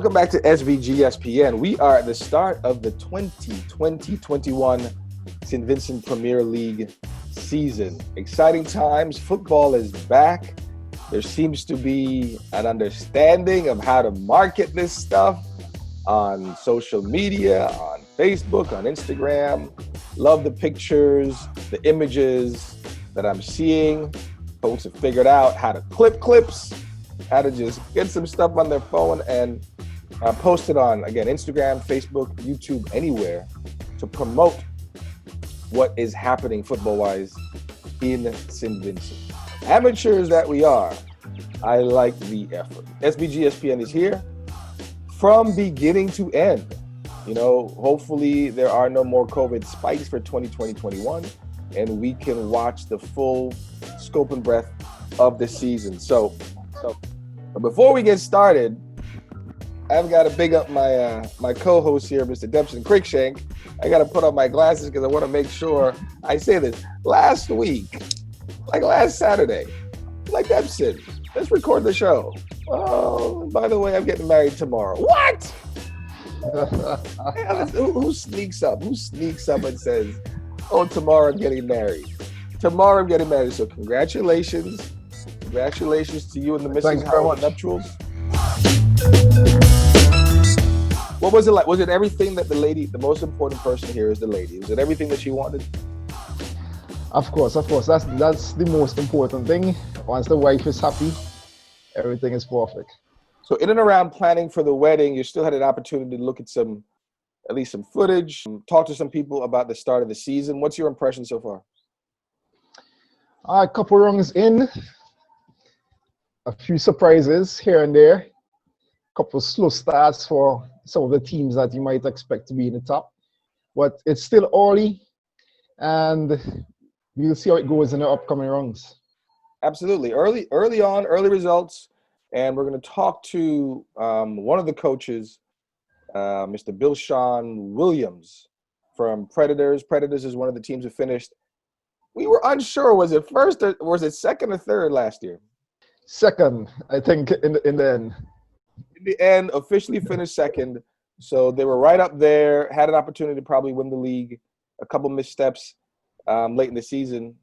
Welcome back to SVGSPN. We are at the start of the 2020-21 St. Vincent Premier League season. Exciting times. Football is back. There seems to be an understanding of how to market this stuff on social media, on Facebook, on Instagram. Love the pictures, the images that I'm seeing. Folks have figured out how to clip clips, how to just get some stuff on their phone and post it on, again, Instagram, Facebook, YouTube, anywhere to promote what is happening football-wise in St. Vincent. Amateurs that we are, I like the effort. SVGSPN is here from beginning to end. You know, hopefully there are no more COVID spikes for 2020-21, and we can watch the full scope and breadth of the season. So but before we get started, I've got to big up my co-host here, Mr. Debson Cruickshank. I got to put on my glasses because I want to make sure I say this. Last week, like last Saturday, like Debson, let's record the show. Oh, by the way, I'm getting married tomorrow. What? Who sneaks up? Who sneaks up and says, oh, tomorrow I'm getting married? Tomorrow I'm getting married. So congratulations. Congratulations to you and the missing Howard nuptials. What was it like? Was it everything that the lady, the most important person here is the lady? Was it everything that she wanted? Of course. That's the most important thing. Once the wife is happy, everything is perfect. So in and around planning for the wedding, you still had an opportunity to look at at least some footage, talk to some people about the start of the season. What's your impression so far? A couple rungs in, a few surprises here and there, a couple slow starts for some of the teams that you might expect to be in the top. But it's still early, and we'll see how it goes in the upcoming rounds. Absolutely. Early on, early results. And we're going to talk to one of the coaches, Mr. Bishon Williams from Predators. Predators is one of the teams who finished. We were unsure, was it first or was it second or third last year? Second, I think, in the end. In the end, officially finished second. So they were right up there, had an opportunity to probably win the league. A couple missteps late in the season.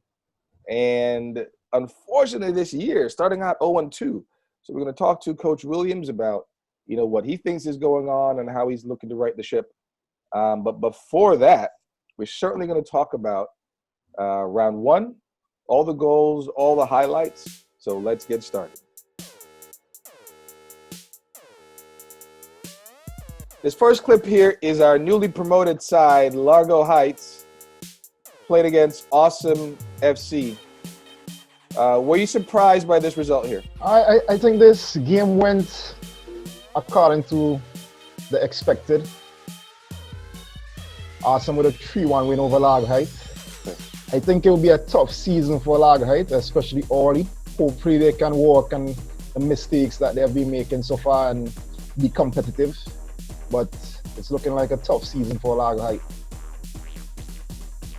And unfortunately this year, starting out 0-2. So we're going to talk to Coach Williams about, you know, what he thinks is going on and how he's looking to right the ship. But before that, we're certainly going to talk about round one, all the goals, all the highlights. So let's get started. This first clip here is our newly promoted side, Largo Heights, played against Awesome FC. Were you surprised by this result here? I think this game went according to the expected. Awesome with a 3-1 win over Largo Heights. I think it will be a tough season for Largo Heights, especially early. Hopefully they can work on the mistakes that they have been making so far and be competitive. But it's looking like a tough season for Largo Heights.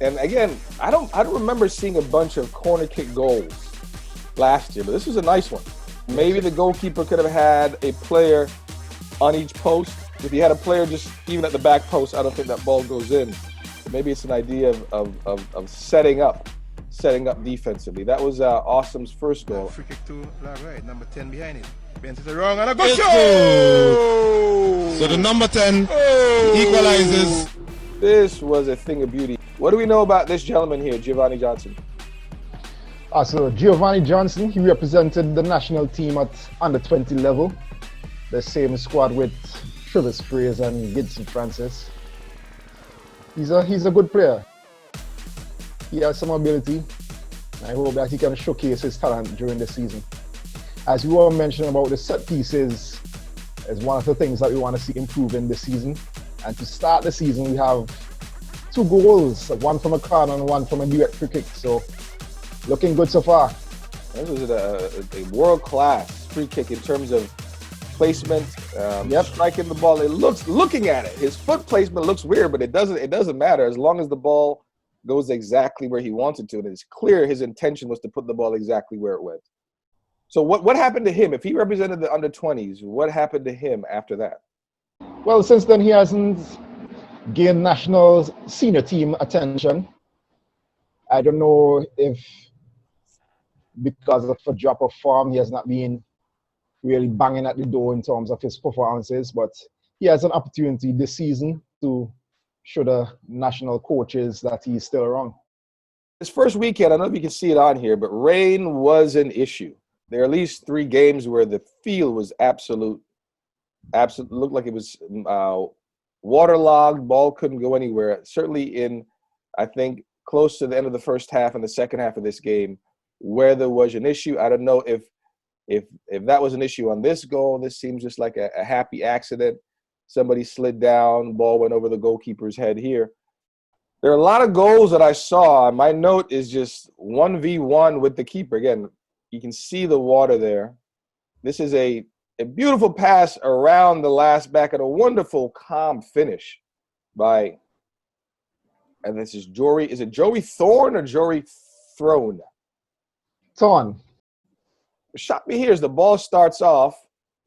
And again, I don't remember seeing a bunch of corner kick goals last year, but this was a nice one. Maybe the goalkeeper could have had a player on each post. If he had a player just even at the back post, I don't think that ball goes in. So maybe it's an idea of setting up defensively. That was Awesome's first goal. Free kick to right, number 10 behind it. Bends it wrong and a go show! So the number 10 equalizes. This was a thing of beauty. What do we know about this gentleman here, Giovanni Johnson? So Giovanni Johnson, he represented the national team at under 20 level. The same squad with Travis Fraser and Gibson Francis. He's a good player. He has some ability. I hope that he can showcase his talent during the season. As we were mentioning about the set pieces, is one of the things that we want to see improve in this season. And to start the season, we have 2 goals, one from a corner and one from a direct free kick. So looking good so far. This was a world-class free kick in terms of placement, striking the ball. It looks, looking at it, his foot placement looks weird, but it doesn't matter as long as the ball goes exactly where he wanted to, and it's clear his intention was to put the ball exactly where it went. So what happened to him? If he represented the under-20s, what happened to him after that? Well, since then he hasn't gained national senior team attention. I don't know if because of a drop of form, he has not been really banging at the door in terms of his performances, but he has an opportunity this season to show the national coaches that he's still around. This first weekend, I don't know if you can see it on here, but rain was an issue. There are at least 3 games where the field was absolute, looked like it was waterlogged, ball couldn't go anywhere. Certainly in, I think, close to the end of the first half and the second half of this game, where there was an issue. I don't know if that was an issue on this goal. This seems just like a happy accident. Somebody slid down, ball went over the goalkeeper's head here. There are a lot of goals that I saw. My note is just 1v1 with the keeper. Again, you can see the water there. This is a beautiful pass around the last back and a wonderful, calm finish by, and this is Jory. Is it Joey Thorne or Jory Throne? Thorne. What shocked me here is the ball starts off,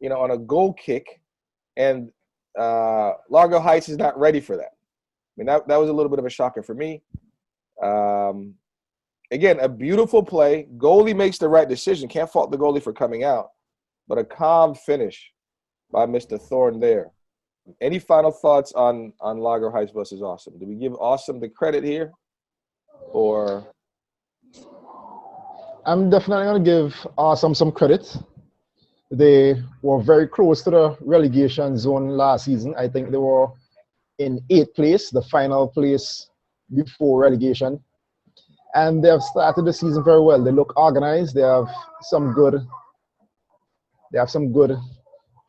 on a goal kick, and Largo Heights is not ready for that. I mean, that was a little bit of a shocker for me. Again, a beautiful play. Goalie makes the right decision. Can't fault the goalie for coming out. But a calm finish by Mr. Thorne there. Any final thoughts on Largo Heights versus Awesome? Do we give Awesome the credit here? Or? I'm definitely going to give Awesome some credit. They were very close to the relegation zone last season. I think they were in 8th place, the final place before relegation. And they have started the season very well. They look organized. They have some good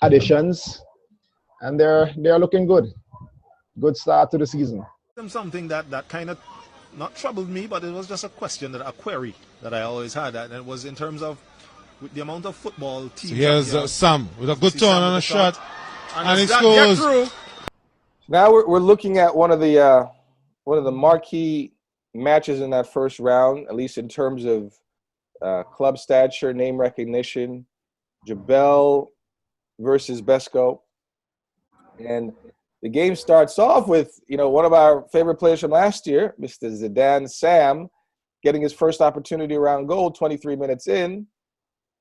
additions, and they're looking good. Good start to the season. Something that kind of not troubled me, but it was just a query that I always had, and it was in terms of with the amount of football teams. So here's Sam with a good turn on a shot, and he scores. Now we're looking at one of the marquee matches in that first round, at least in terms of club stature, name recognition. Jabel versus Besco. And the game starts off with, one of our favorite players from last year, Mr. Zidane Sam, getting his first opportunity around goal 23 minutes in,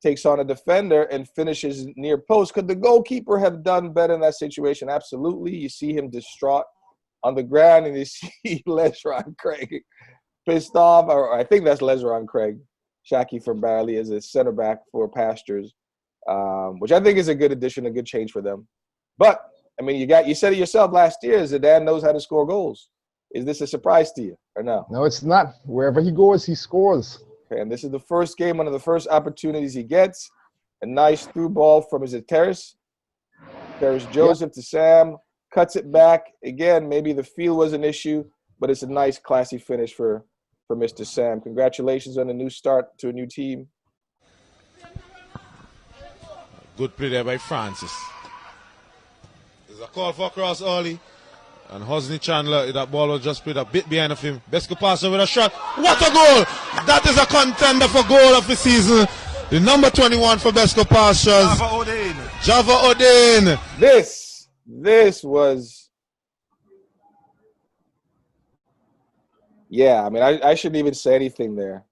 takes on a defender and finishes near post. Could the goalkeeper have done better in that situation? Absolutely. You see him distraught on the ground, and you see Lesron Craig pissed off, or I think that's Lesron Craig, Shaki from Barley as a center back for Pastures. Which I think is a good addition, a good change for them. But, I mean, you said it yourself last year, Zidane knows how to score goals. Is this a surprise to you or no? No, it's not. Wherever he goes, he scores. Okay, and this is the first game, one of the first opportunities he gets. A nice through ball from, is it Terrace? Terrace Joseph to Sam, cuts it back. Again, maybe the field was an issue, but it's a nice, classy finish for Mr. Sam. Congratulations on a new start to a new team. Good play there by Francis. There's a call for a cross early. And Hosni Chandler, that ball was just played a bit behind of him. Besco passer with a shot. What a goal! That is a contender for goal of the season. The number 21 for Besco Pastures. Java Odin. This was, I mean, I shouldn't even say anything there.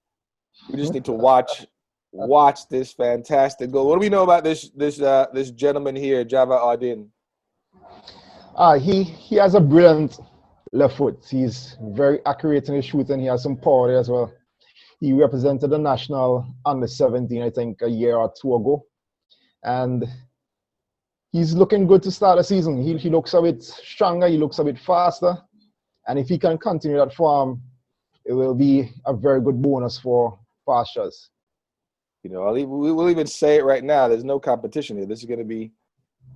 We just need to watch this fantastic goal. What do we know about this gentleman here, Java Odin? He has a brilliant left foot. He's very accurate in his shooting. He has some power there as well. He represented the national under 17, I think, a year or two ago. And he's looking good to start the season. He looks a bit stronger. He looks a bit faster. And if he can continue that form, it will be a very good bonus for Pastures. We'll even say it right now. There's no competition here. This is going to be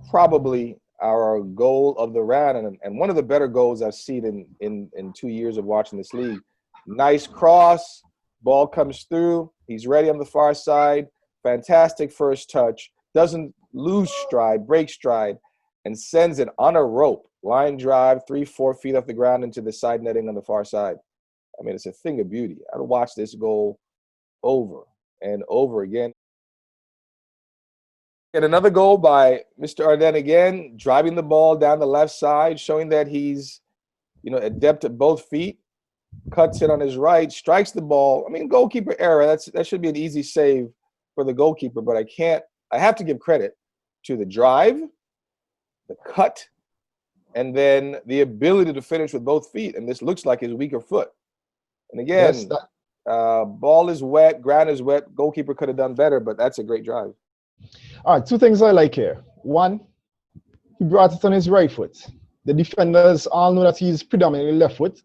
probably our goal of the round and one of the better goals I've seen in 2 years of watching this league. Nice cross. Ball comes through. He's ready on the far side. Fantastic first touch. Doesn't lose stride, break stride, and sends it on a rope. Line drive, 3-4 feet off the ground into the side netting on the far side. I mean, it's a thing of beauty. I'd watch this goal over and over again. And another goal by Mr. Oronde again, driving the ball down the left side, showing that he's, adept at both feet. Cuts it on his right, strikes the ball. I mean, goalkeeper error. That should be an easy save for the goalkeeper, but I have to give credit to the drive, the cut, and then the ability to finish with both feet. And this looks like his weaker foot. And again, ball is wet, ground is wet. Goalkeeper could have done better, but that's a great drive. All right, two things I like here. One, he brought it on his right foot. The defenders all know that he's predominantly left foot,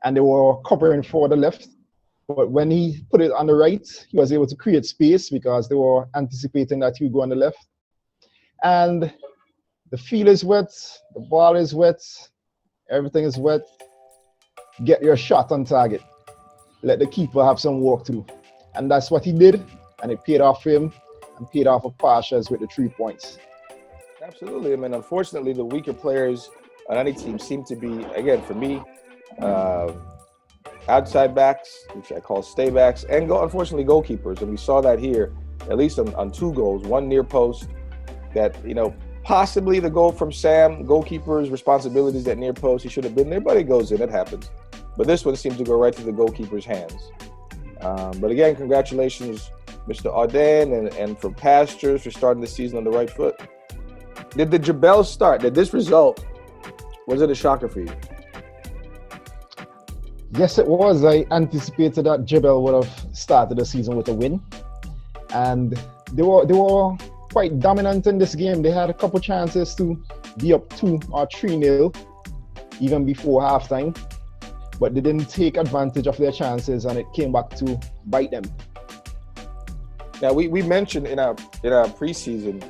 and they were covering for the left. But when he put it on the right, he was able to create space because they were anticipating that he would go on the left. And the field is wet, the ball is wet, everything is wet. Get your shot on target. Let the keeper have some work to do. And that's what he did, and it paid off for him and paid off for Pashas with the 3 points. Absolutely. I mean, unfortunately, the weaker players on any team seem to be, again, for me, outside backs, which I call stay backs, and unfortunately goalkeepers. And we saw that here, at least on 2 goals, one near post that, possibly the goal from Sam, goalkeeper's responsibilities at near post, he should have been there, but it goes in, it happens. But this one seems to go right to the goalkeeper's hands. But again, congratulations, Mr. Oronde, and for Pastures for starting the season on the right foot. Did the Jebel start? Did this result, was it a shocker for you? Yes, it was. I anticipated that Jebel would have started the season with a win. And they were quite dominant in this game. They had a couple chances to be up 2 or 3-0 even before halftime. But they didn't take advantage of their chances, and it came back to bite them. Now, we mentioned in our preseason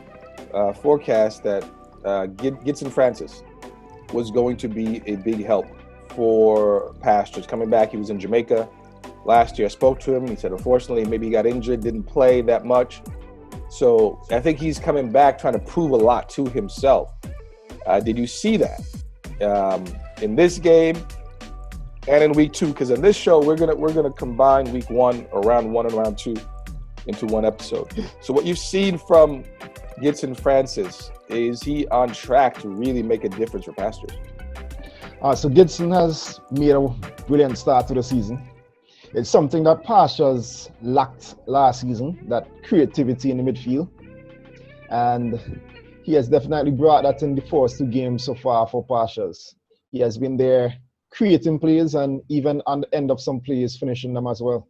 forecast that Debson Francis was going to be a big help for Pastures. Coming back, he was in Jamaica last year. I spoke to him. He said, unfortunately, maybe he got injured, didn't play that much. So I think he's coming back trying to prove a lot to himself. Did you see that in this game and in week 2? Because in this show, we're gonna combine week 1, or round 1 and round 2 into one episode. So what you've seen from Debson Francis, is he on track to really make a difference for Pastures? So Debson has made a brilliant start to the season. It's something that Pastures lacked last season, that creativity in the midfield. And he has definitely brought that in the first 2 games so far for Pastures. He has been there creating plays, and even on the end of some plays, finishing them as well.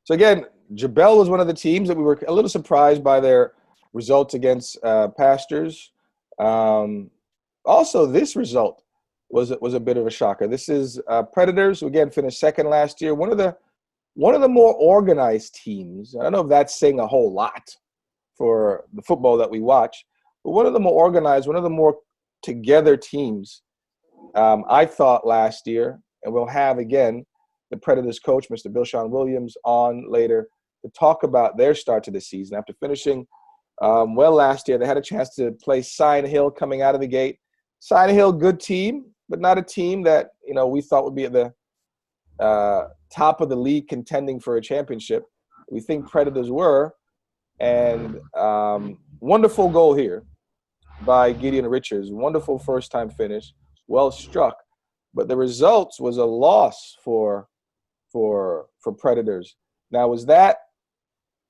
So again, Jebel was one of the teams that we were a little surprised by their results against Pastures. Also, this result was a bit of a shocker. This is Predators, who again finished second last year. One of the more organized teams. I don't know if that's saying a whole lot for the football that we watch, but one of the more organized, one of the more together teams, I thought last year, and we'll have again the Predators coach, Mr. Bishon Williams, on later to talk about their start to the season. After finishing well last year, they had a chance to play Sign Hill coming out of the gate. Sign Hill, good team, but not a team that we thought would be at the top of the league contending for a championship. We think Predators were, and wonderful goal here by Gideon Richards. Wonderful first-time finish, well struck, but the results was a loss for Predators. Now, was that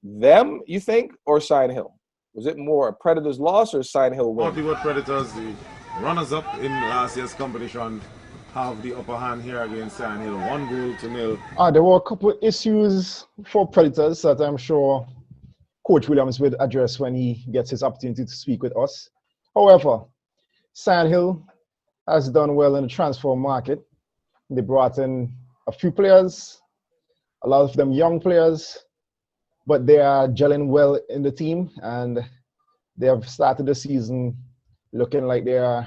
them, you think, or Sign Hill? Was it more a Predators loss or Sign Hill win? What Predators, the runners-up in last year's competition, have the upper hand here against Sign Hill, 1-0. There were a couple of issues for Predators that I'm sure Coach Williams will address when he gets his opportunity to speak with us. However, Sign Hill has done well in the transfer market. They brought in a few players, a lot of them young players, but they are gelling well in the team, and they have started the season looking like they are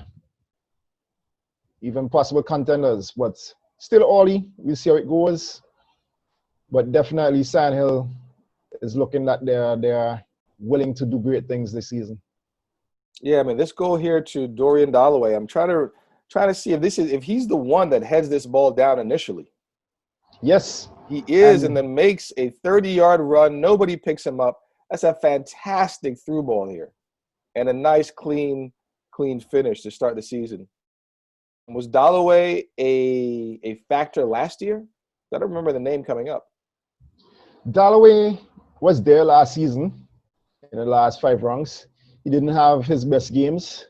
even possible contenders. But still early, we'll see how it goes. But definitely Sign Hill is looking like they are willing to do great things this season. Yeah, I mean, this goal here to Dorian Dalloway, I'm trying to see if he's the one that heads this ball down initially. Yes. He is, and then makes a 30-yard run. Nobody picks him up. That's a fantastic through ball here. And a nice, clean finish to start the season. Was Dalloway a factor last year? I don't remember the name coming up. Dalloway was there last season in the last 5 rounds. He didn't have his best games,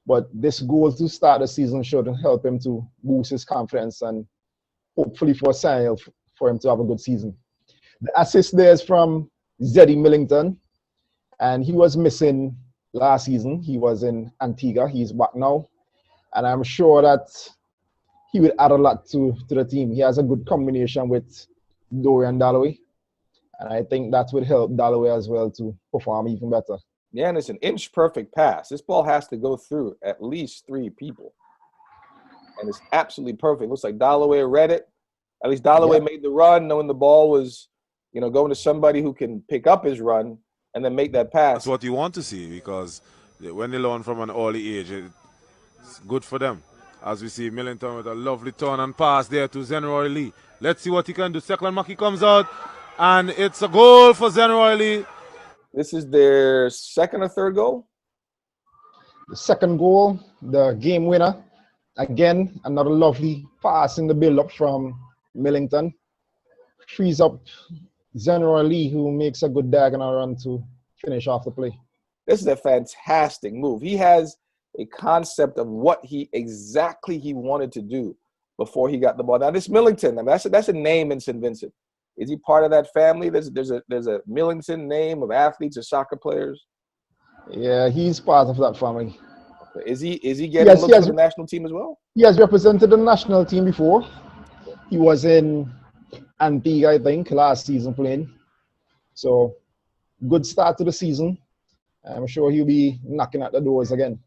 but this goal to start the season should help him to boost his confidence and hopefully for him to have a good season. The assist there is from Zeddy Millington, and he was missing last season. He was in Antigua. He's back now, and I'm sure that he will add a lot to the team. He has a good combination with Dorian Dalloway, and I think that would help Dalloway as well to perform even better. Yeah, and it's an inch-perfect pass. This ball has to go through at least 3 people, and it's absolutely perfect. Looks like Dalloway read it. At least Dalloway made the run, knowing the ball was, going to somebody who can pick up his run and then make that pass. That's what you want to see, because when they learn from an early age, it's good for them. As we see Millington with a lovely turn and pass there to Zenroy Lee. Let's see what he can do. Second Maki comes out, and it's a goal for Zenroy Lee. This is their second or third goal? The second goal, the game winner. Again, another lovely pass in the build-up from Millington. Frees up Zenroy Lee, who makes a good diagonal run to finish off the play. This is a fantastic move. He has a concept of what he wanted to do before he got the ball. Now, this Millington, I mean, that's a name in St. Vincent. Is he part of that family? There's a Millington name of athletes or soccer players? Yeah, he's part of that family. Okay. Is he getting looked for the national team as well? He has represented the national team before. He was in Antigua, I think, last season playing. So, good start to the season. I'm sure he'll be knocking at the doors again.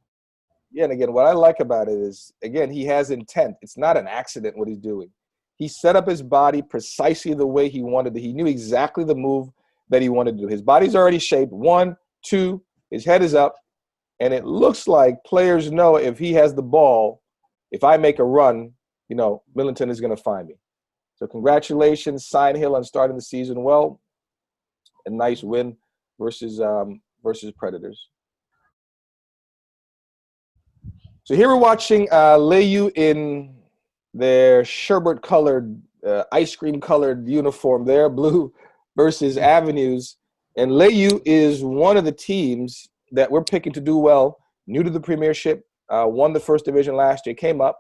Yeah, and again, what I like about it is, again, he has intent. It's not an accident what he's doing. He set up his body precisely the way he wanted to. He knew exactly the move that he wanted to do. His body's already shaped. 1, 2, his head is up. And it looks like players know if he has the ball, if I make a run, Millington is going to find me. So congratulations, Sign Hill, on starting the season well. A nice win versus Predators. So here we're watching Layou in their sherbet-colored, ice cream-colored uniform there, blue versus Avenues. And Layou is one of the teams that we're picking to do well, new to the Premiership, won the first division last year, came up,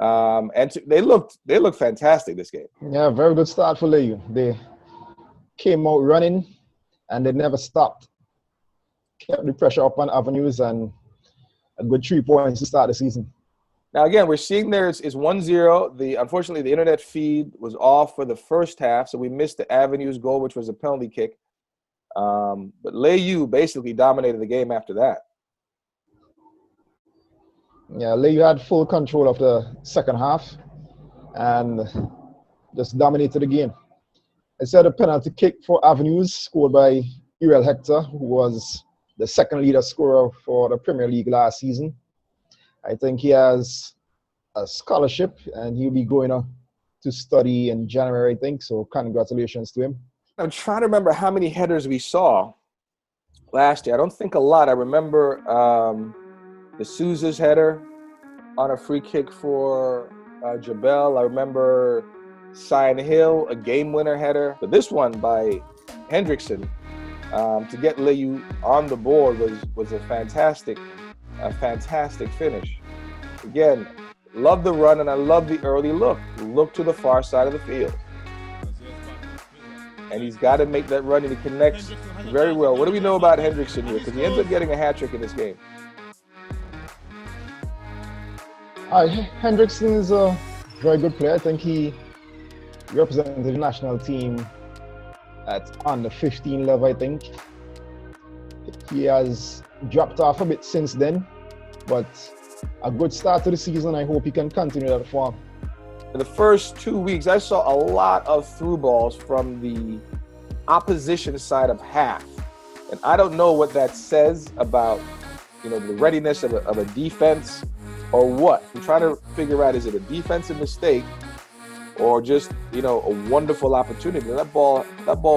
and they looked fantastic this game. Yeah, very good start for Layou. They came out running, and they never stopped. Kept the pressure up on Avenues, and a good 3 points to start the season. Now, again, we're seeing there it's 1-0. Unfortunately, the internet feed was off for the first half, so we missed the Avenues goal, which was a penalty kick. But Layou basically dominated the game after that. Yeah, Layou had full control of the second half and just dominated the game. Instead of a penalty kick for Avenues, scored by Uriel Hector, who was the second leader scorer for the Premier League last season. I think he has a scholarship, and he'll be going to study in January, I think. So congratulations to him. I'm trying to remember how many headers we saw last year. I don't think a lot. I remember the Souza's header on a free kick for Jabel. I remember Sign Hill, a game-winner header. But this one by Hendrickson to get Layou on the board was a fantastic finish. Again, love the run, and I love the early look. Look to the far side of the field. And he's got to make that run, and he connects very well. What do we know about Hendrickson here? Because he ends up getting a hat trick in this game. Hendrickson is a very good player. I think he represented the national team at under 15 level, I think. He has dropped off a bit since then, but a good start to the season. I hope he can continue that form. In the first 2 weeks, I saw a lot of through balls from the opposition side of half. And I don't know what that says about, the readiness of a defense or what. I'm trying to figure out, is it a defensive mistake or just, you know, a wonderful opportunity. That ball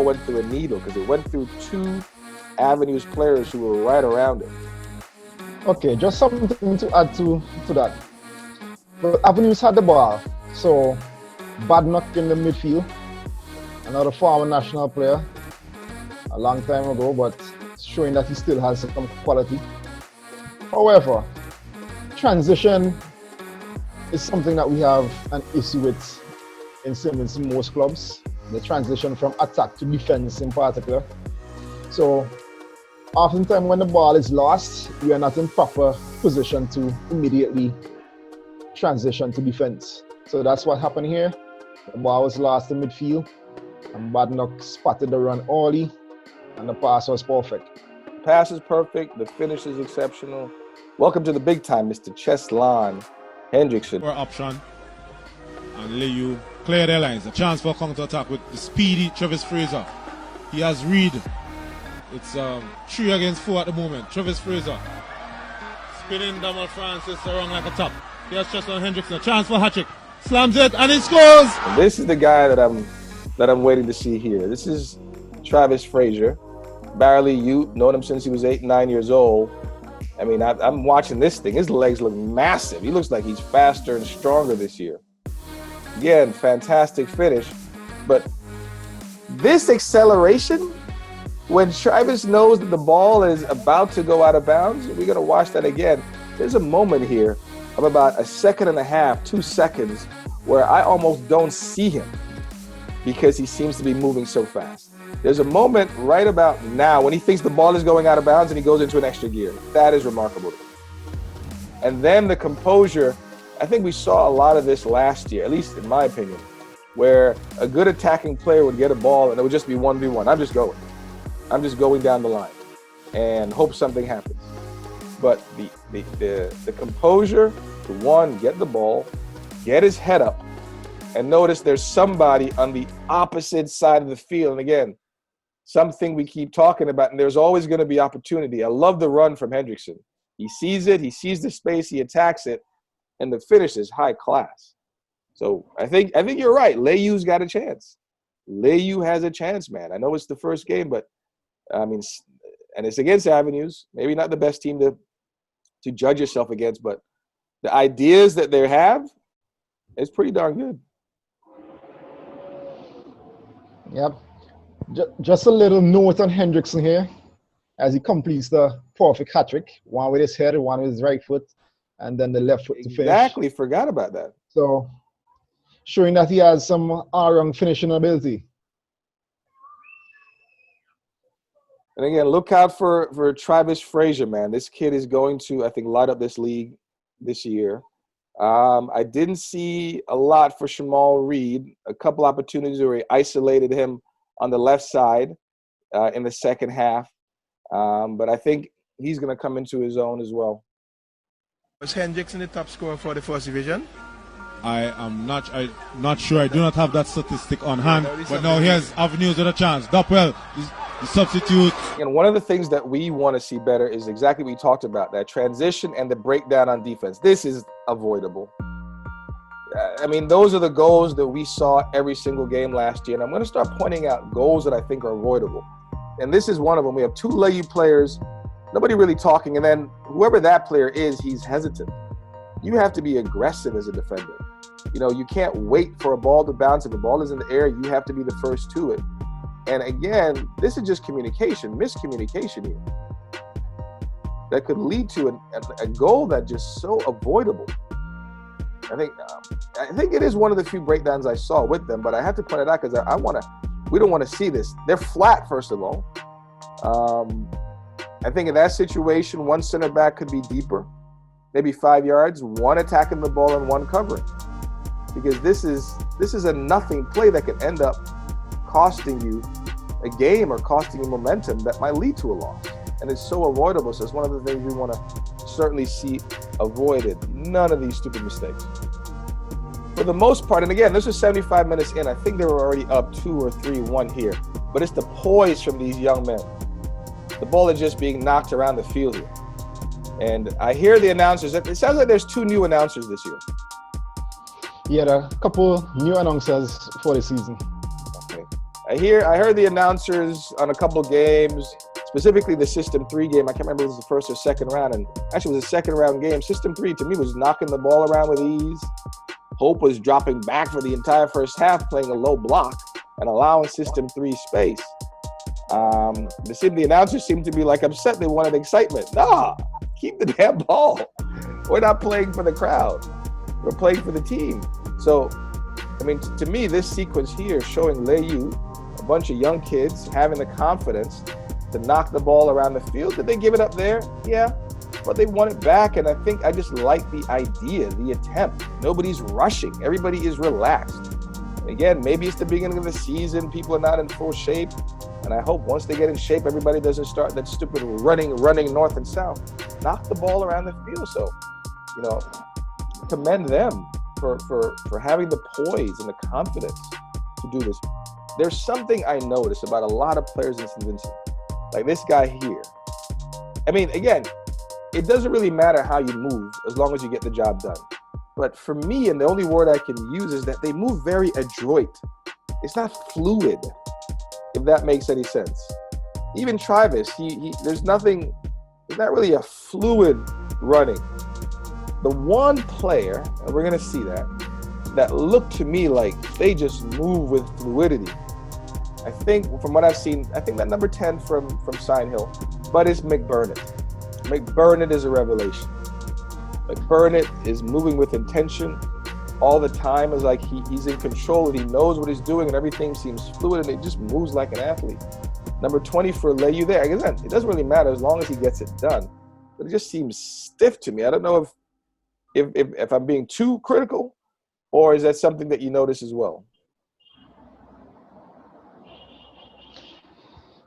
went through a needle because it went through two Avenues players who were right around it. Okay, just something to add to that. But Avenues had the ball, so Badnock in the midfield, another former national player, a long time ago, but showing that he still has some quality. However, transition is something that we have an issue with in most clubs. The transition from attack to defense in particular. So oftentimes when the ball is lost, we are not in proper position to immediately transition to defense. So that's what happened here. The ball was lost in midfield, and Badnock spotted the run early, and the pass was perfect. Pass is perfect. The finish is exceptional. Welcome to the big time, Mr. Cheslon Hendrickson. Option. And Layou clear their lines. A chance for counter-attack with the speedy Travis Fraser. He has read. It's 3 against 4 at the moment. Travis Fraser. Spinning Damal Francis around like a top. Here's Cheslon Hendrickson. A chance for hat-trick. Slams it and he scores! And this is the guy that I'm waiting to see here. This is Travis Fraser. Barely youth, known him since he was 8, 9 years old. I mean, I'm watching this thing. His legs look massive. He looks like he's faster and stronger this year. Again, fantastic finish. But this acceleration, when Travis knows that the ball is about to go out of bounds, we're going to watch that again. There's a moment here of about 1.5 seconds, 2 seconds, where I almost don't see him because he seems to be moving so fast. There's a moment right about now when he thinks the ball is going out of bounds and he goes into an extra gear. That is remarkable. And then the composure, I think we saw a lot of this last year, at least in my opinion, where a good attacking player would get a ball and it would just be 1v1. I'm just going down the line and hope something happens. But the composure to, one, get the ball, get his head up, and notice there's somebody on the opposite side of the field. And again, something we keep talking about, and there's always going to be opportunity. I love the run from Hendrickson. He sees it, he sees the space, he attacks it, and the finish is high class. So I think you're right. Layou's got a chance. Layou has a chance, man. I know it's the first game, but I mean, and it's against Avenues. Maybe not the best team to judge yourself against, but the ideas that they have is pretty darn good. Yep. Just a little note on Hendrickson here as he completes the perfect hat-trick, one with his head, one with his right foot, and then the left foot to finish. Exactly, forgot about that. So, showing that he has some all-round finishing ability. And again, look out for Travis Fraser, man. This kid is going to, I think, light up this league this year. I didn't see a lot for Shamal Reed. A couple opportunities where he isolated him on the left side in the second half. But I think he's going to come into his own as well. Was Hendrickson the top scorer for the first division? I am not sure. I do not have that statistic on hand. But now here's Avenues with a chance. Doppel, the substitute. And one of the things that we want to see better is exactly what we talked about, that transition and the breakdown on defense. This is avoidable. I mean, those are the goals that we saw every single game last year. And I'm going to start pointing out goals that I think are avoidable. And this is one of them. We have 2 Layou players, nobody really talking. And then whoever that player is, he's hesitant. You have to be aggressive as a defender. You know, you can't wait for a ball to bounce. If the ball is in the air, you have to be the first to it. And again, this is just communication, miscommunication here. That could lead to a goal that's just so avoidable. I think it is one of the few breakdowns I saw with them, but I have to point it out because we don't want to see this. They're flat, first of all. I think in that situation, one center back could be deeper, maybe 5 yards, one attacking the ball and one covering. Because this is a nothing play that could end up costing you a game or costing you momentum that might lead to a loss. And it's so avoidable. So it's one of the things we want to certainly see avoided. None of these stupid mistakes. For the most part, and again, this was 75 minutes in. I think they were already up 2 or 3-1 here. But it's the poise from these young men. The ball is just being knocked around the field here. And I hear the announcers. It sounds like there's 2 new announcers this year. He had a couple new announcers for the season. Okay. I heard the announcers on a couple games, specifically the System 3 game. I can't remember if it was the first or second round, and actually it was a second round game. System 3 to me was knocking the ball around with ease. Hope was dropping back for the entire first half, playing a low block and allowing System 3 space. The announcers seemed to be like upset. They wanted excitement. Nah, keep the damn ball. We're not playing for the crowd. We're playing for the team. So, I mean, to me, this sequence here showing Layou, a bunch of young kids having the confidence to knock the ball around the field. Did they give it up there? Yeah, but they won it back. And I think I just like the idea, the attempt. Nobody's rushing. Everybody is relaxed. Again, maybe it's the beginning of the season. People are not in full shape. And I hope once they get in shape, everybody doesn't start that stupid running north and south. Knock the ball around the field. So, you know, commend them for having the poise and the confidence to do this. There's something I notice about a lot of players in St. Vincent, like this guy here. I mean, again, it doesn't really matter how you move as long as you get the job done. But for me, and the only word I can use is that they move very adroit. It's not fluid, if that makes any sense. Even Travis, there's not really a fluid running. The one player, and we're gonna see that looked to me like they just move with fluidity. I think from what I've seen, I think that number 10 from Sign Hill, but it's McBurnett. McBurnett is a revelation. McBurnett is moving with intention all the time. It's like he's in control and he knows what he's doing and everything seems fluid and it just moves like an athlete. Number 20 for Layou there. Again, it doesn't really matter as long as he gets it done. But it just seems stiff to me. I don't know if I'm being too critical, or is that something that you notice as well?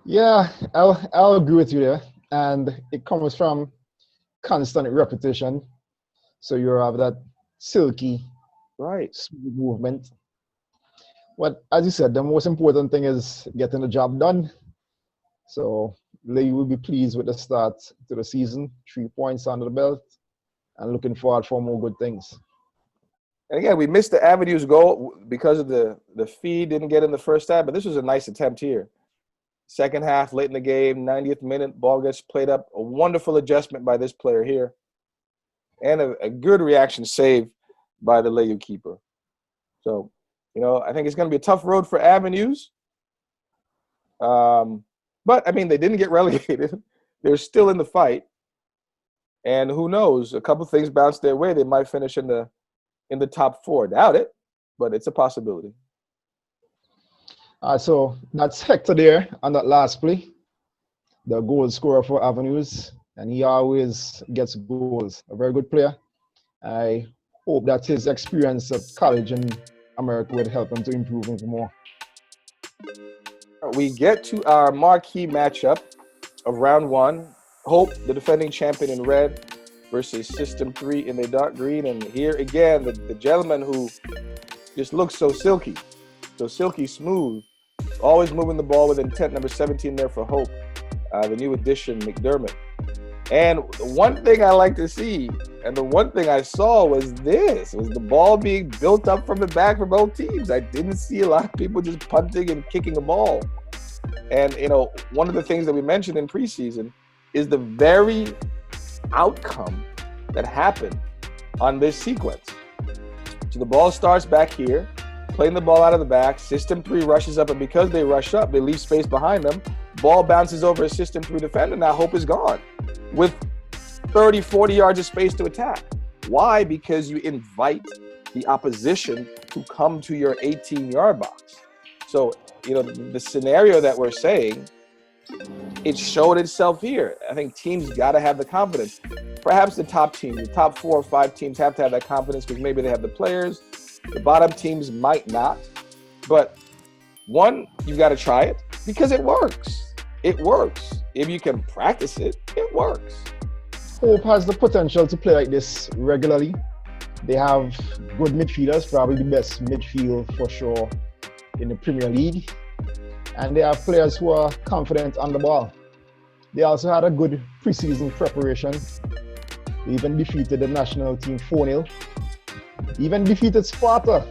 Yeah, I'll agree with you there. And it comes from constant repetition. So you have that silky, right, smooth movement. But as you said, the most important thing is getting the job done. So Layou will be pleased with the start to the season, 3 points under the belt, and looking forward for more good things. And again, we missed the Avenues goal because of the feed, didn't get in the first half, but this was a nice attempt here. Second half, late in the game, 90th minute, ball gets played up. A wonderful adjustment by this player here. And a good reaction save by the Layou keeper. So, you know, I think it's going to be a tough road for Avenues. But, I mean, they didn't get relegated. They're still in the fight. And who knows, a couple things bounced their way. They might finish in the top 4. Doubt it, but it's a possibility. So that's Hector there on that last play, the goal scorer for Avenues, and he always gets goals. A very good player. I hope that his experience at college in America would help him to improve even more. We get to our marquee matchup of round 1. Hope, the defending champion in red, versus System 3 in the dark green. And here again, the gentleman who just looks so silky smooth, always moving the ball with intent, number 17 there for Hope, the new addition, McDermott. And the one thing I like to see, and the one thing I saw was the ball being built up from the back for both teams. I didn't see a lot of people just punting and kicking a ball. And, you know, one of the things that we mentioned in preseason is the very outcome that happened on this sequence. So the ball starts back here, playing the ball out of the back. System 3 rushes up, and because they rush up, they leave space behind them. Ball bounces over a System 3 defender. Now Hope is gone with 30, 40 yards of space to attack. Why? Because you invite the opposition to come to your 18-yard box. So, you know, the scenario that we're saying, it showed itself here. I think teams got to have the confidence. Perhaps the top teams, the top 4 or 5 teams have to have that confidence because maybe they have the players. The bottom teams might not. But one, you've got to try it because it works. It works. If you can practice it, it works. Hope has the potential to play like this regularly. They have good midfielders, probably the best midfield for sure in the Premier League. And they have players who are confident on the ball. They also had a good preseason preparation. They even defeated the national team 4-0. Even defeated Sparta.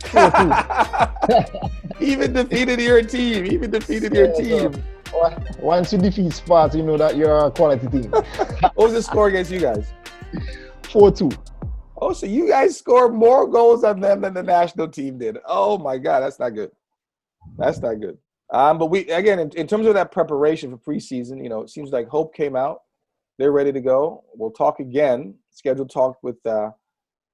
4-2. Even defeated your team. Even defeated your team. So, once you defeat Sparta, you know that you're a quality team. What was the score against you guys? 4-2. Oh, so you guys scored more goals on them than the national team did. Oh my God, that's not good. That's not good. But we, again, in terms of that preparation for preseason, it seems like hope came out. They're ready to go. We'll talk again, scheduled talk with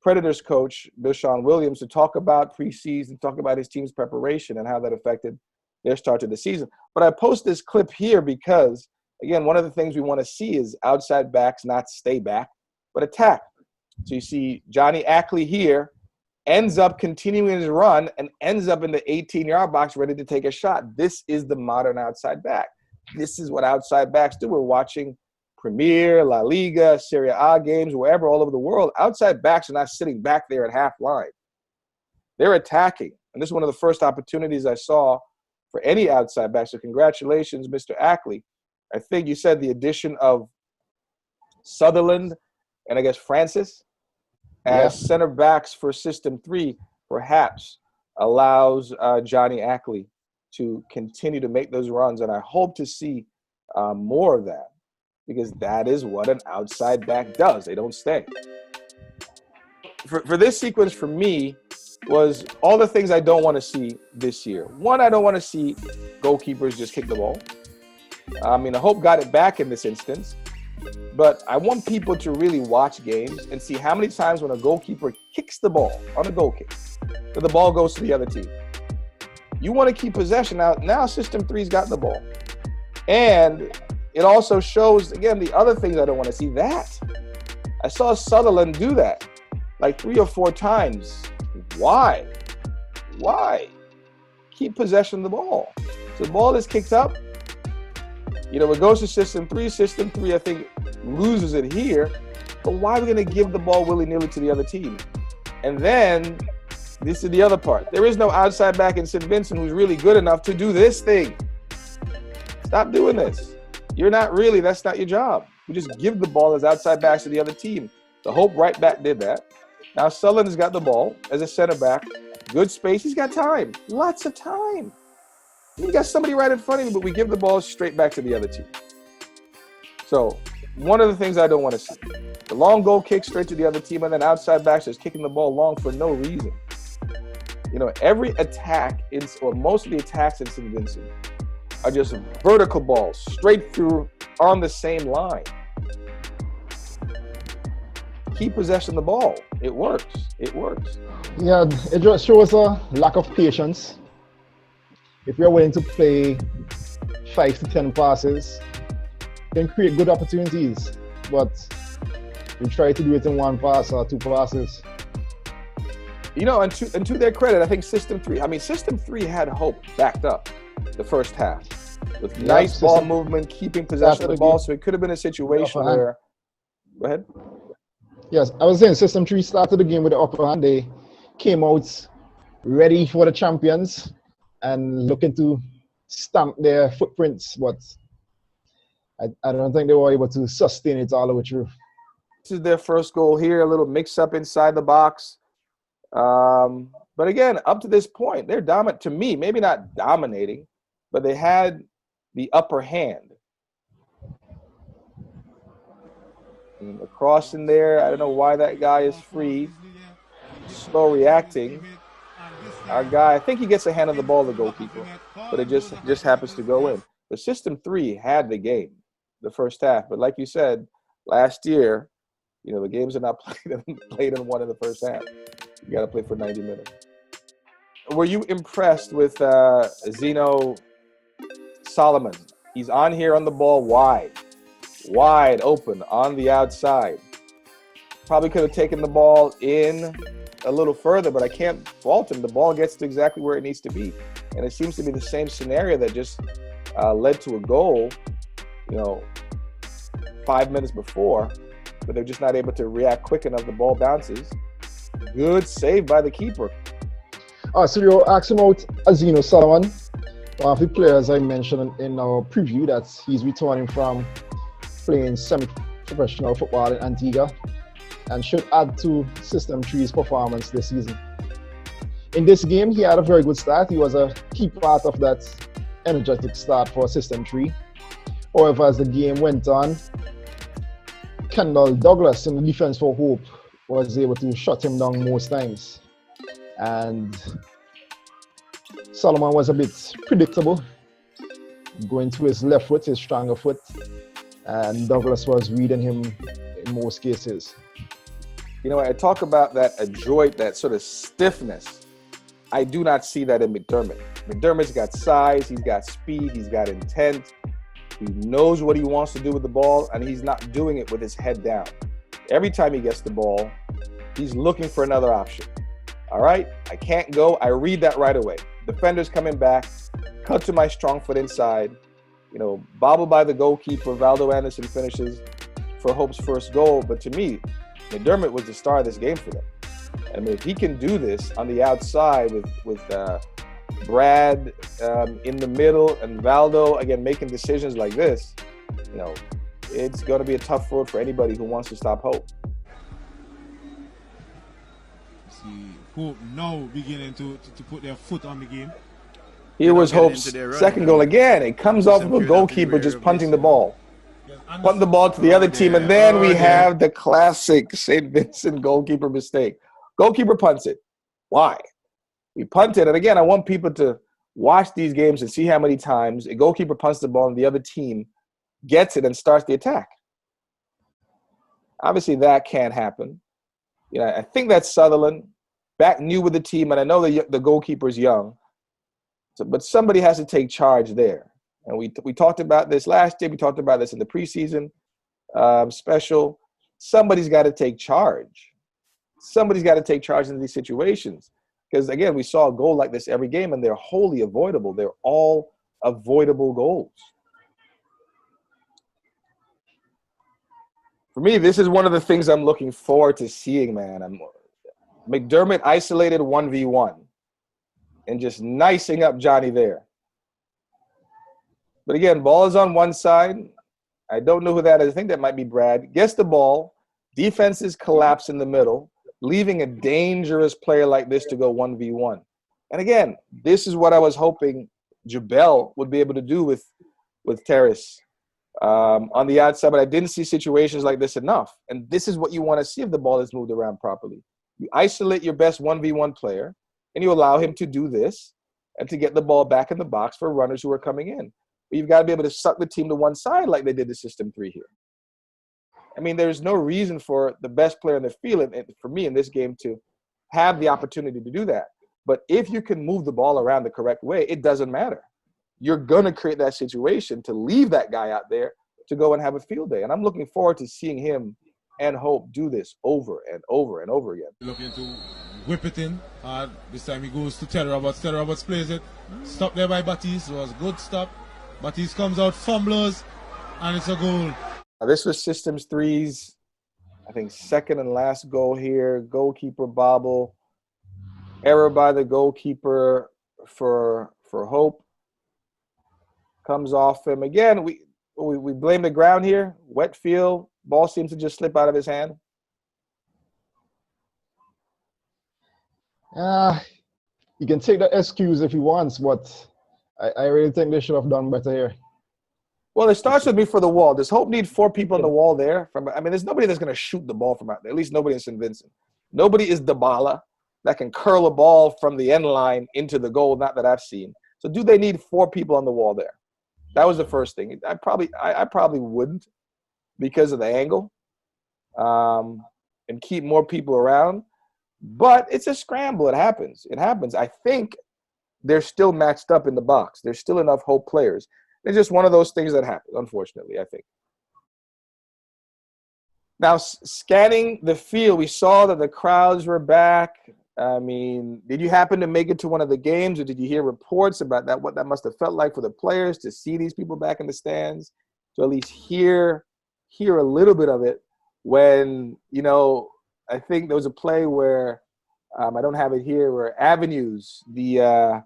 Predators coach Bishon Williams to talk about preseason, talk about his team's preparation and how that affected their start to the season. But I post this clip here because, again, one of the things we want to see is outside backs not stay back, but attack. So you see Johnny Ackley here ends up continuing his run and ends up in the 18-yard box ready to take a shot. This is the modern outside back. This is what outside backs do. We're watching Premier, La Liga, Serie A games, wherever all over the world. Outside backs are not sitting back there at half line. They're attacking. And this is one of the first opportunities I saw for any outside back. So congratulations, Mr. Ackley. I think you said the addition of Sutherland and I guess Francis as center backs for System 3 perhaps allows Johnny Ackley to continue to make those runs. And I hope to see more of that because that is what an outside back does. They don't stay. For this sequence for me was all the things I don't want to see this year. One, I don't want to see goalkeepers just kick the ball. I hope got it back in this instance. But I want people to really watch games and see how many times when a goalkeeper kicks the ball on a goal kick, that the ball goes to the other team. You want to keep possession. Now System 3's got the ball. And it also shows, again, the other things I don't want to see. That. I saw Sutherland do that like 3 or 4 times. Why? Keep possession of the ball. So the ball is kicked up. It goes to System 3. System 3, I think, loses it here. But why are we going to give the ball willy-nilly to the other team? And then, this is the other part. There is no outside back in St. Vincent who's really good enough to do this thing. Stop doing this. That's not your job. You just give the ball as outside backs to the other team. The Hope right back did that. Now Sutherland's got the ball as a center back. Good space. He's got time. Lots of time. You got somebody right in front of you, but we give the ball straight back to the other team. So one of the things I don't want to see. The long goal kick straight to the other team, and then outside backs just kicking the ball long for no reason. Every attack, or most of the attacks in St. Vincent are just vertical balls, straight through on the same line. Keep possession of the ball. It works. Yeah, it just shows a lack of patience. If you're willing to play 5 to 10 passes, you can create good opportunities. But you try to do it in 1 pass or 2 passes. And to their credit, I think System 3 had Hope backed up the first half with nice ball movement, keeping possession of the ball. So it could have been a situation where. Go ahead. Yes, I was saying System 3 started the game with the upper hand. They came out ready for the champions and looking to stamp their footprints, but I don't think they were able to sustain it all the way through. This is their first goal here, a little mix-up inside the box. But again, up to this point, they're dominant. To me, maybe not dominating, but they had the upper hand. And across in there, I don't know why that guy is free. Slow reacting. Our guy, I think he gets a hand on the ball, the goalkeeper, but it just happens to go in. The System 3 had the game, the first half. But like you said, last year, the games are not played and won in the first half. You got to play for 90 minutes. Were you impressed with Zeno Solomon? He's on here on the ball wide open on the outside. Probably could have taken the ball in a little further, but I can't fault him. The ball gets to exactly where it needs to be. And it seems to be the same scenario that just led to a goal, 5 minutes before, but they're just not able to react quick enough. The ball bounces. Good save by the keeper. So you're asking about Zeno Solomon, one of the players I mentioned in our preview that he's returning from playing semi-professional football in Antigua. and should add to System 3's performance this season. In this game, he had a very good start. He was a key part of that energetic start for System 3. However, as the game went on, Kendall Douglas in the defense for Hope was able to shut him down most times. And Solomon was a bit predictable, going to his left foot, his stronger foot, and Douglas was reading him in most cases. You know, I talk about that adroit, that sort of stiffness. I do not see that in McDermott. McDermott's got size, he's got speed, he's got intent. He knows what he wants to do with the ball, and he's not doing it with his head down. Every time he gets the ball, he's looking for another option. All right, I can't go. I read that right away. Defender's coming back, cut to my strong foot inside, you know, bobbled by the goalkeeper. Valdo Anderson finishes for Hope's first goal. But to me, McDermott was the star of this game for them. I mean, if he can do this on the outside with Brad in the middle and Valdo, again, making decisions like this, you know, it's going to be a tough road for anybody who wants to stop Hope. See, Hope now beginning to put their foot on the game. Here was Hope's second goal again. It comes off of a goalkeeper just punting the ball. Punt the ball to the other team, and then we have the classic St. Vincent goalkeeper mistake. Goalkeeper punts it. Why? We punted, and again, I want people to watch these games and see how many times a goalkeeper punts the ball and the other team gets it and starts the attack. Obviously, that can't happen. You know, I think that's Sutherland, back new with the team, and I know the goalkeeper's young, but somebody has to take charge there. And we talked about this last year. We talked about this in the preseason special. Somebody's got to take charge. Somebody's got to take charge in these situations. Because, again, we saw a goal like this every game, and they're wholly avoidable. They're all avoidable goals. For me, this is one of the things I'm looking forward to seeing, man. McDermott isolated 1v1 and just nicing up Johnny there. But, again, ball is on one side. I don't know who that is. I think that might be Brad. Gets the ball. Defenses collapse in the middle, leaving a dangerous player like this to go 1v1. And again, this is what I was hoping Jabel would be able to do with Terrace on the outside, but I didn't see situations like this enough. And this is what you want to see if the ball is moved around properly. You isolate your best 1v1 player, and you allow him to do this and to get the ball back in the box for runners who are coming in. But you've got to be able to suck the team to one side like they did the System 3 here. I mean, there's no reason for the best player in the field, and for me in this game, to have the opportunity to do that. But if you can move the ball around the correct way, it doesn't matter. You're going to create that situation to leave that guy out there to go and have a field day. And I'm looking forward to seeing him and Hope do this over and over and over again. Looking to whip it in. This time he goes to Terry Roberts. Terry Roberts plays it. Stopped there by Batiste. It was a good stop. Batiste comes out, fumblers, and it's a goal. This was Systems 3's, I think, second and last goal here. Goalkeeper bobble. Error by the goalkeeper for Hope. Comes off him. Again, we blame the ground here. Wet field. Ball seems to just slip out of his hand. You can take the excuse if he wants, but I really think they should have done better here. Well, it starts with me for the wall. Does Hope need 4 people on the wall there? There's nobody that's going to shoot the ball from out there. At least nobody in St. Vincent. Nobody is Dybala that can curl a ball from the end line into the goal, not that I've seen. So do they need 4 people on the wall there? That was the first thing. I probably wouldn't because of the angle and keep more people around. But it's a scramble. It happens. I think they're still matched up in the box. There's still enough Hope players. It's just one of those things that happen, unfortunately, I think. Now, scanning the field, we saw that the crowds were back. I mean, did you happen to make it to one of the games, or did you hear reports about that, what that must have felt like for the players to see these people back in the stands, to at least hear a little bit of it when, you know, I think there was a play where, I don't have it here, where Avenues, the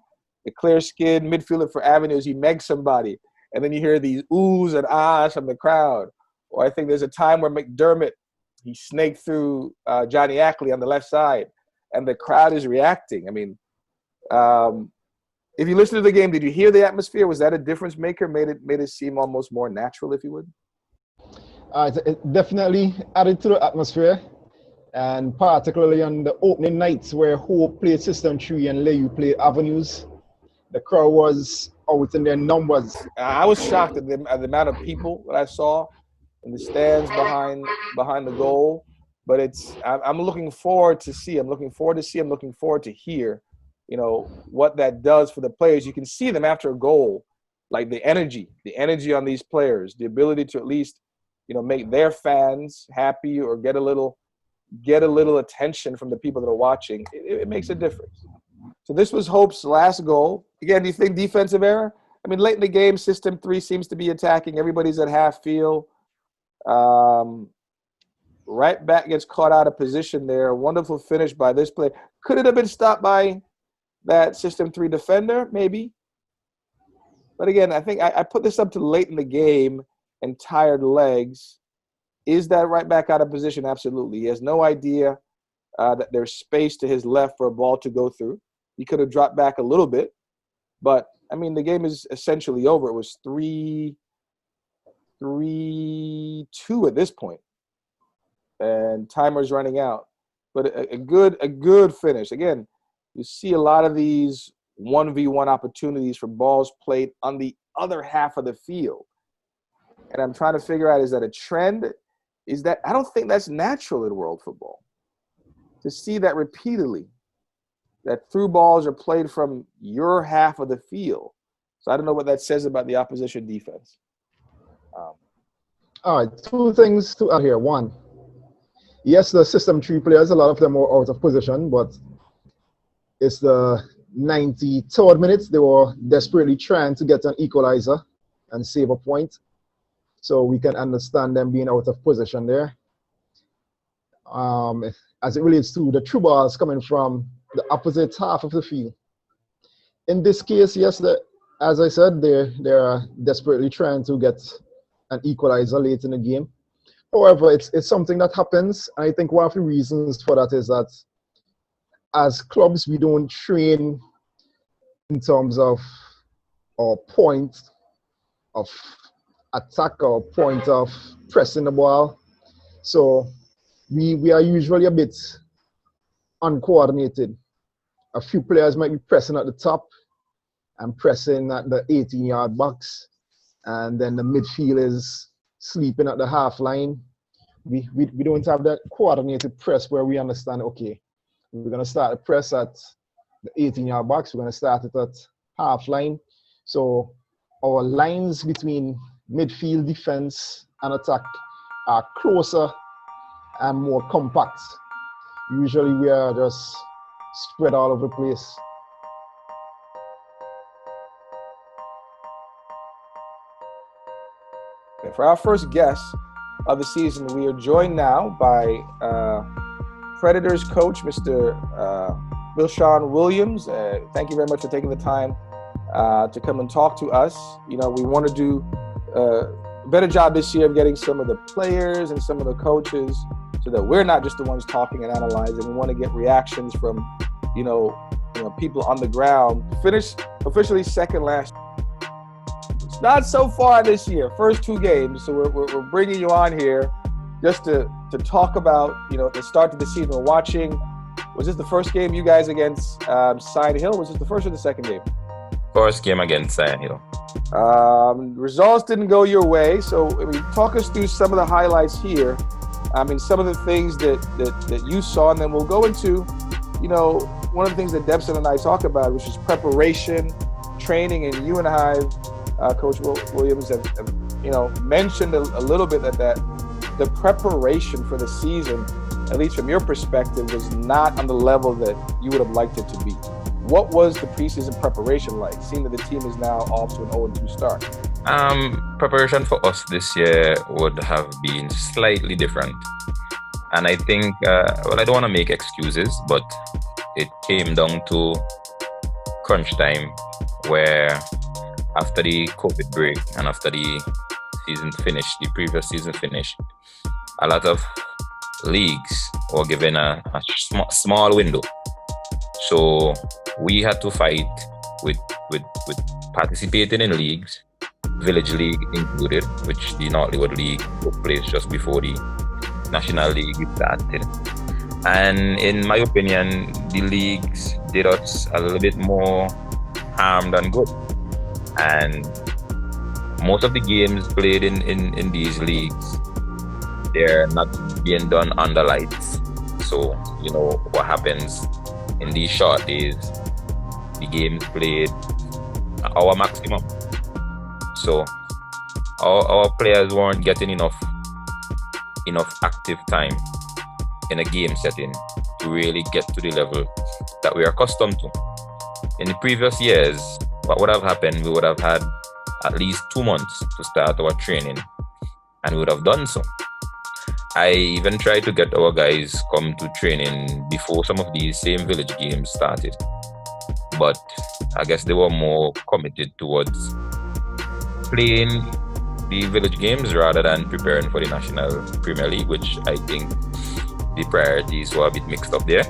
clear-skinned midfielder for Avenues, he megs somebody, and then you hear these oohs and ahs from the crowd. Or I think there's a time where McDermott he snaked through Johnny Ackley on the left side, and the crowd is reacting. I mean, if you listen to the game, did you hear the atmosphere? Was that a difference maker? Made it seem almost more natural, if you would? It definitely added to the atmosphere, and particularly on the opening nights where Hope played System 3 and Layou played Avenues, the crowd was out in their numbers. I was shocked at the amount of people that I saw in the stands behind the goal. But I'm looking forward to see. I'm looking forward to hear, what that does for the players. You can see them after a goal, like the energy on these players, the ability to at least, make their fans happy or get a little attention from the people that are watching. It makes a difference. So this was Hope's last goal. Again, do you think defensive error? I mean, late in the game, System 3 seems to be attacking. Everybody's at half field. Right back gets caught out of position there. A wonderful finish by this player. Could it have been stopped by that System 3 defender? Maybe. But again, I think I put this up to late in the game and tired legs. Is that right back out of position? Absolutely. He has no idea that there's space to his left for a ball to go through. He could have dropped back a little bit. But, I mean, the game is essentially over. It was 3-2 at this point. And timer's running out. But a good finish. Again, you see a lot of these 1v1 opportunities for balls played on the other half of the field. And I'm trying to figure out, is that a trend? I don't think that's natural in world football. To see that repeatedly, that through balls are played from your half of the field. So I don't know what that says about the opposition defense. All right, two things to add here. One, yes, the System 3 players, a lot of them were out of position, but it's the 93rd minute. They were desperately trying to get an equalizer and save a point. So we can understand them being out of position there. As it relates to the true balls coming from the opposite half of the field. In this case, yes, as I said, they're desperately trying to get an equalizer late in the game. However, it's something that happens. And I think one of the reasons for that is that as clubs, we don't train in terms of our point of attack or point of pressing the ball. So we are usually a bit uncoordinated. A few players might be pressing at the top and pressing at the 18-yard box, and then the midfield is sleeping at the half line. We don't have that coordinated press where we understand, okay, we're going to start a press at the 18-yard box, we're going to start it at half line. So our lines between midfield, defense, and attack are closer and more compact. Usually we are just spread all over the place. For our first guest of the season, we are joined now by Predators coach, Mr. Bishon Williams. Thank you very much for taking the time to come and talk to us. We want to do a better job this year of getting some of the players and some of the coaches so that we're not just the ones talking and analyzing. We want to get reactions from, people on the ground. Finished officially second last. It's not so far this year, first two games. So we're bringing you on here just to talk about, the start of the season. We're watching. Was this the first game you guys against Side Hill? Was this the first or the second game? First game against Side Hill. Results didn't go your way. So talk us through some of the highlights here. Some of the things that you saw, and then we'll go into, one of the things that Debson and I talk about, which is preparation, training, and you and I, Coach Williams, have mentioned a little bit that the preparation for the season, at least from your perspective, was not on the level that you would have liked it to be. What was the preseason preparation like, seeing that the team is now off to an 0-2 start? Preparation for us this year would have been slightly different. And I think, I don't want to make excuses, but it came down to crunch time, where after the COVID break and after the season finished, the previous season finished, a lot of leagues were given a small window. So we had to fight with participating in leagues, Village League included, which the Northwood League took place just before the National League started. And in my opinion, the leagues did us a little bit more harm than good. And most of the games played in these leagues, they're not being done under lights. So, you know, what happens in these short days, the games played our maximum. So our players weren't getting enough active time in a game setting to really get to the level that we are accustomed to. In the previous years, what would have happened, we would have had at least 2 months to start our training, and we would have done so. I even tried to get our guys come to training before some of these same village games started, but I guess they were more committed towards playing the village games rather than preparing for the National Premier League, which I think the priorities were a bit mixed up there.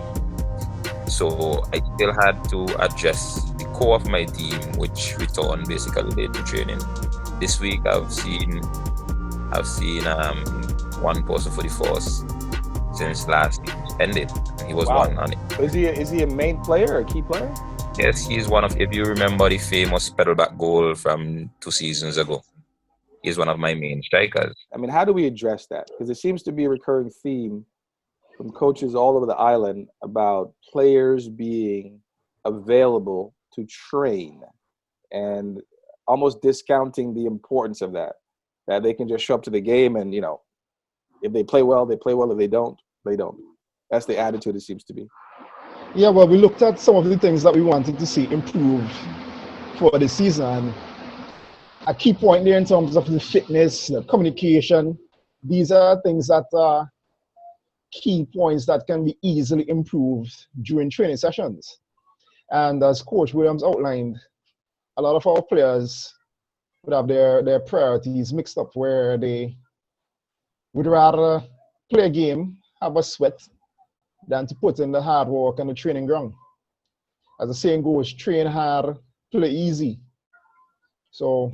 So I still had to address the core of my team, which returned basically late to training. This week I've seen one person for the force since last ended. He was one on it. Is he a main player or a key player? Yes, he's one of, if you remember the famous pedal back goal from 2 seasons ago, he's one of my main strikers. I mean, how do we address that? Because it seems to be a recurring theme from coaches all over the island about players being available to train and almost discounting the importance of that they can just show up to the game and, you know, if they play well, they play well. If they don't, they don't. That's the attitude it seems to be. Yeah, well, we looked at some of the things that we wanted to see improve for the season. A key point there in terms of the fitness, the communication, these are things that are key points that can be easily improved during training sessions. And as Coach Williams outlined, a lot of our players would have their priorities mixed up, where they would rather play a game, have a sweat, than to put in the hard work on the training ground. As the saying goes, train hard, play easy. So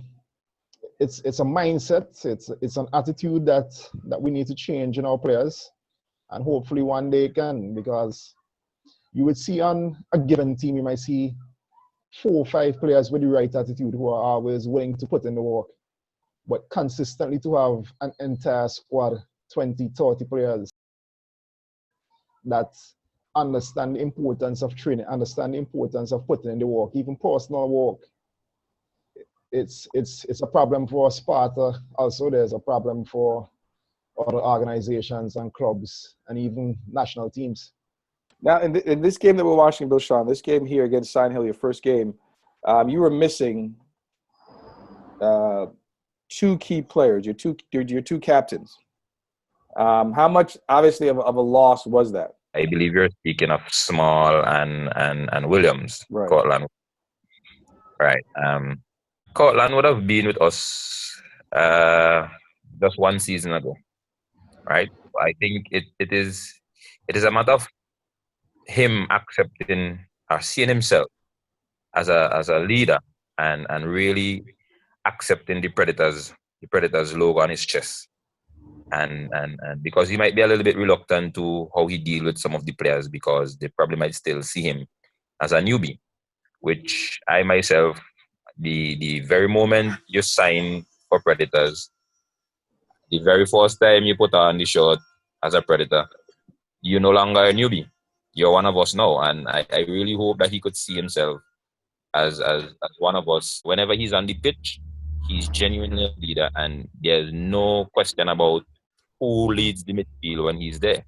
it's a mindset, it's an attitude that we need to change in our players, and hopefully one day can, because you would see on a given team, you might see 4 or 5 players with the right attitude who are always willing to put in the work, but consistently to have an entire squad, 20, 30 players that understand the importance of training, understand the importance of putting in the work, even personal work. It's a problem for Sparta. Also, there's a problem for other organizations and clubs and even national teams. Now, in this game that we're watching, Bishon, this game here against Sign Hill, your first game, you were missing 2 key players, your two captains. How much, obviously, of a loss was that? I believe you're speaking of Small and Williams, right. Cortland. Right. Cortland would have been with us just 1 season ago. Right. I think it is a matter of him accepting or seeing himself as a leader and really accepting the Predators logo on his chest. And because he might be a little bit reluctant to how he deal with some of the players, because they probably might still see him as a newbie, which I myself, the very moment you sign for Predators, the very first time you put on the shirt as a Predator, you're no longer a newbie. You're one of us now. And I really hope that he could see himself as one of us. Whenever he's on the pitch, he's genuinely a leader, and there's no question about who leads the midfield when he's there.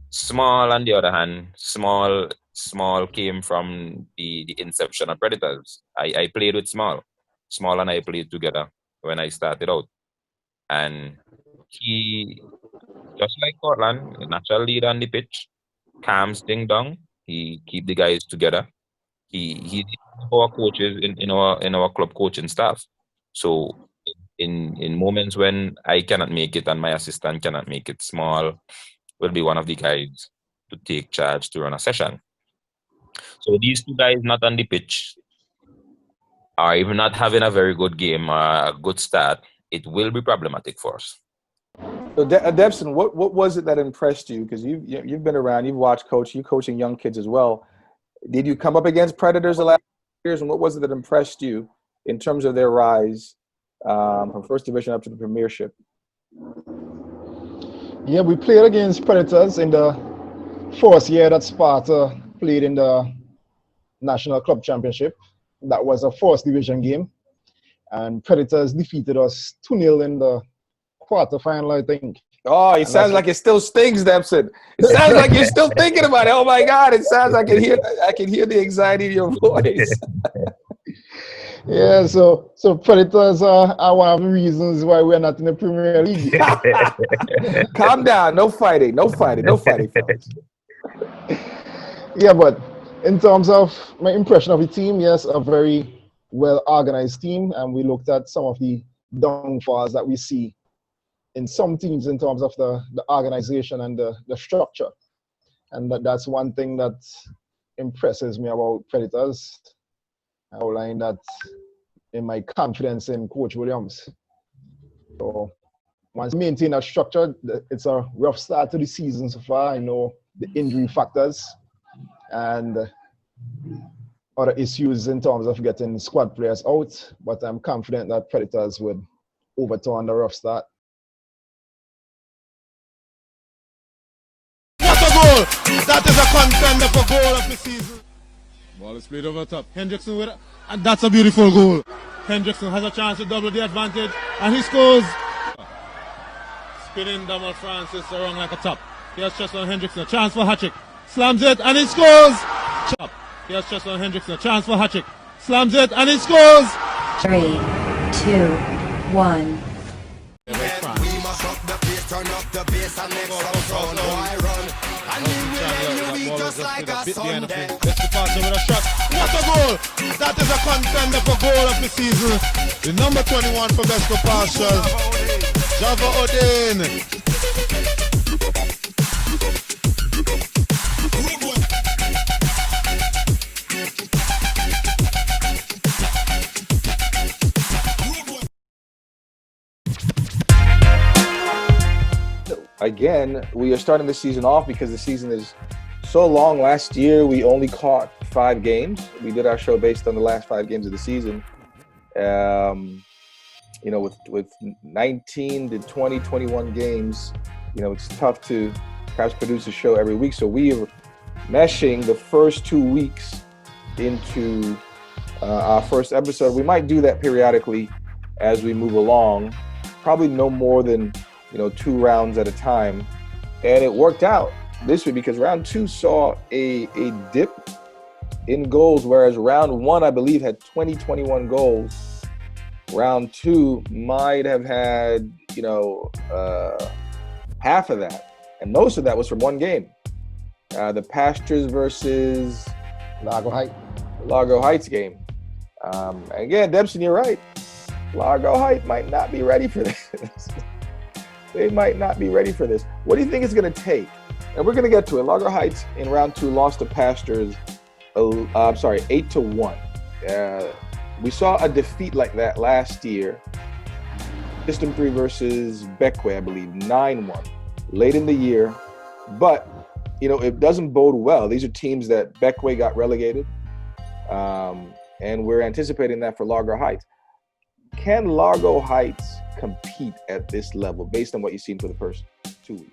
Small, on the other hand, Small came from the inception of Predators. I played with Small. Small and I played together when I started out. And he, just like Cortland, a natural leader on the pitch, calms things down. He keep the guys together. He's our coaches in our club coaching staff. So in moments when I cannot make it and my assistant cannot make it, Small will be one of the guys to take charge to run a session. So these two guys not on the pitch, or even not having a very good game or a good start, it will be problematic for us. So Debson, what was it that impressed you? Because you've been around, you've watched you're coaching young kids as well. Did you come up against Predators the last years, and what was it that impressed you in terms of their rise from first division up to the Premiership? Yeah, we played against Predators in the first year that Sparta played in the National Club Championship. That was a first division game, and Predators defeated us 2-0 in the quarterfinal, I think. Oh, it sounds like it still stings, Debson. It sounds like you're still thinking about it. Oh my God! It sounds like I can hear the anxiety in your voice. Yeah, so Predators are one of the reasons why we're not in the Premier League. Calm down. No fighting, fellas. Yeah, but in terms of my impression of the team, yes, a very well-organized team, and we looked at some of the downfalls that we see in some teams in terms of the organization and the structure. And that's one thing that impresses me about Predators. I outlined that in my confidence in Coach Williams. So once you maintain that structure, it's a rough start to the season so far. I know the injury factors and other issues in terms of getting squad players out, but I'm confident that Predators would overturn the rough start. What a goal! That is a contender for goal of the season. Ball is played over top. Hendrickson with it, and that's a beautiful goal. Hendrickson has a chance to double the advantage, and he scores. Spinning Damal Francis around like a top. Here's Cheslin Hendrickson, a chance for hat-trick. Slams it, and he scores. Chop. Here's Cheslin Hendrickson, a chance for hat-trick. Slams it, and he scores. 3, 2, 1. We must up the place, turn up the bass and make some sound. Why run? And we will end you just like a Sunday. Let's pass with a shot. What a goal! That is a contender for goal of the season. The number 21 for Besco Partial, Java Odin. Again, we are starting the season off because the season is so long. Last year, we only caught 5 games. We did our show based on the last 5 games of the season. With 19 to 20, 21 games, it's tough to perhaps produce a show every week. So we are meshing the first 2 weeks into our first episode. We might do that periodically as we move along, probably no more than 2 rounds at a time. And it worked out this week because round 2 saw a dip in goals, whereas round 1, I believe, had 21 goals. Round 2 might have had, half of that. And most of that was from one game. The Pastures versus Largo Heights game. Again, Debson, you're right. Largo Heights might not be ready for this. They might not be ready for this. What do you think it's going to take? And we're going to get to it. Largo Heights in round 2 lost to Pastures, 8-1. We saw a defeat like that last year. System 3 versus Beckway, I believe, 9-1, late in the year. But, it doesn't bode well. These are teams that Beckway got relegated. And we're anticipating that for Largo Heights. Can Largo Heights compete at this level based on what you've seen for the first 2 weeks?